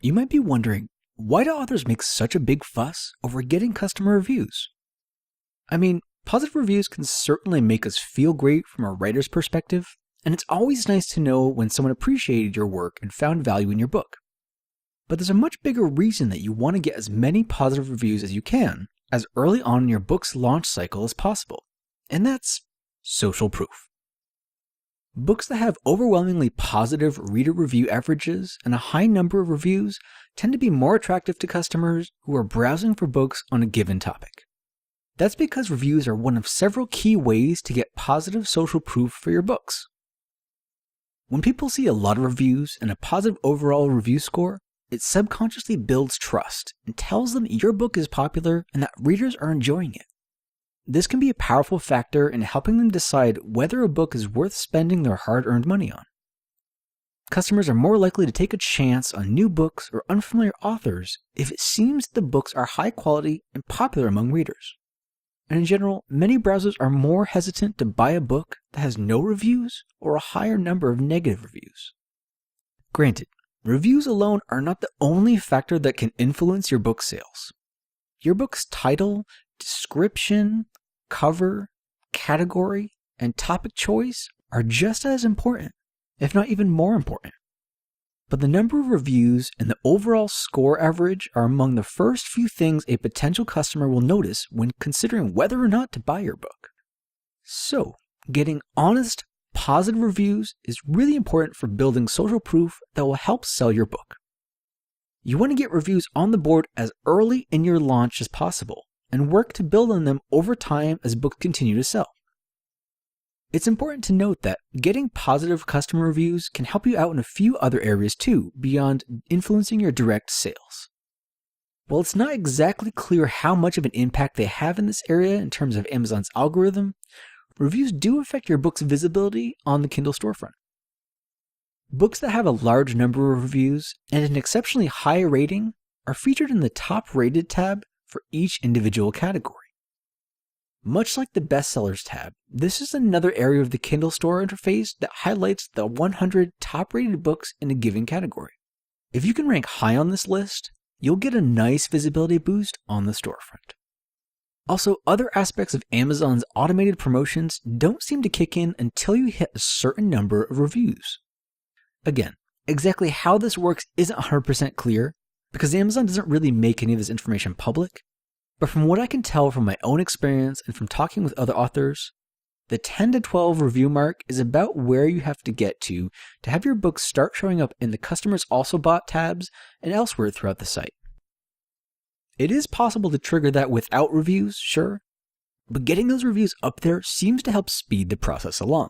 You might be wondering, why do authors make such a big fuss over getting customer reviews? I mean, positive reviews can certainly make us feel great from a writer's perspective, and it's always nice to know when someone appreciated your work and found value in your book. But there's a much bigger reason that you want to get as many positive reviews as you can, as early on in your book's launch cycle as possible, and that's social proof. Books that have overwhelmingly positive reader review averages and a high number of reviews tend to be more attractive to customers who are browsing for books on a given topic. That's because reviews are one of several key ways to get positive social proof for your books. When people see a lot of reviews and a positive overall review score, it subconsciously builds trust and tells them your book is popular and that readers are enjoying it. This can be a powerful factor in helping them decide whether a book is worth spending their hard-earned money on. Customers are more likely to take a chance on new books or unfamiliar authors if it seems the books are high quality and popular among readers. And in general, many browsers are more hesitant to buy a book that has no reviews or a higher number of negative reviews. Granted, reviews alone are not the only factor that can influence your book sales. Your book's title, description, cover, category, and topic choice are just as important, if not even more important. But the number of reviews and the overall score average are among the first few things a potential customer will notice when considering whether or not to buy your book. So, getting honest, positive reviews is really important for building social proof that will help sell your book. You want to get reviews on the board as early in your launch as possible, and work to build on them over time as books continue to sell. It's important to note that getting positive customer reviews can help you out in a few other areas too, beyond influencing your direct sales. While it's not exactly clear how much of an impact they have in this area in terms of Amazon's algorithm, reviews do affect your book's visibility on the Kindle storefront. Books that have a large number of reviews and an exceptionally high rating are featured in the top rated tab for each individual category. Much like the bestsellers tab, this is another area of the Kindle store interface that highlights the 100 top rated books in a given category. If you can rank high on this list, you'll get a nice visibility boost on the storefront. Also, other aspects of Amazon's automated promotions don't seem to kick in until you hit a certain number of reviews. Again, exactly how this works isn't 100% clear, because Amazon doesn't really make any of this information public, but from what I can tell from my own experience and from talking with other authors, the 10 to 12 review mark is about where you have to get to have your book start showing up in the Customers Also Bought tabs and elsewhere throughout the site. It is possible to trigger that without reviews, sure, but getting those reviews up there seems to help speed the process along.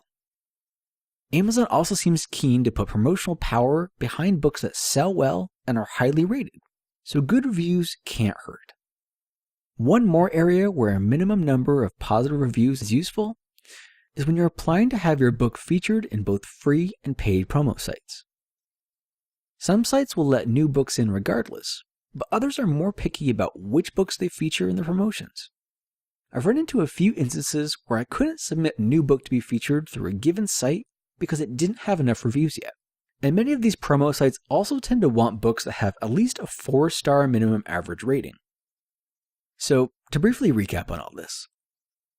Amazon also seems keen to put promotional power behind books that sell well and are highly rated, so good reviews can't hurt. One more area where a minimum number of positive reviews is useful is when you're applying to have your book featured in both free and paid promo sites. Some sites will let new books in regardless, but others are more picky about which books they feature in their promotions. I've run into a few instances where I couldn't submit a new book to be featured through a given site because it didn't have enough reviews yet. And many of these promo sites also tend to want books that have at least a 4-star minimum average rating. So, to briefly recap on all this,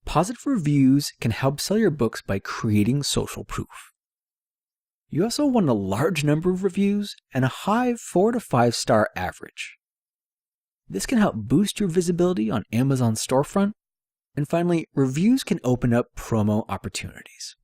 positive reviews can help sell your books by creating social proof. You also want a large number of reviews and a high 4 to 5 star average. This can help boost your visibility on Amazon's storefront. And finally, reviews can open up promo opportunities.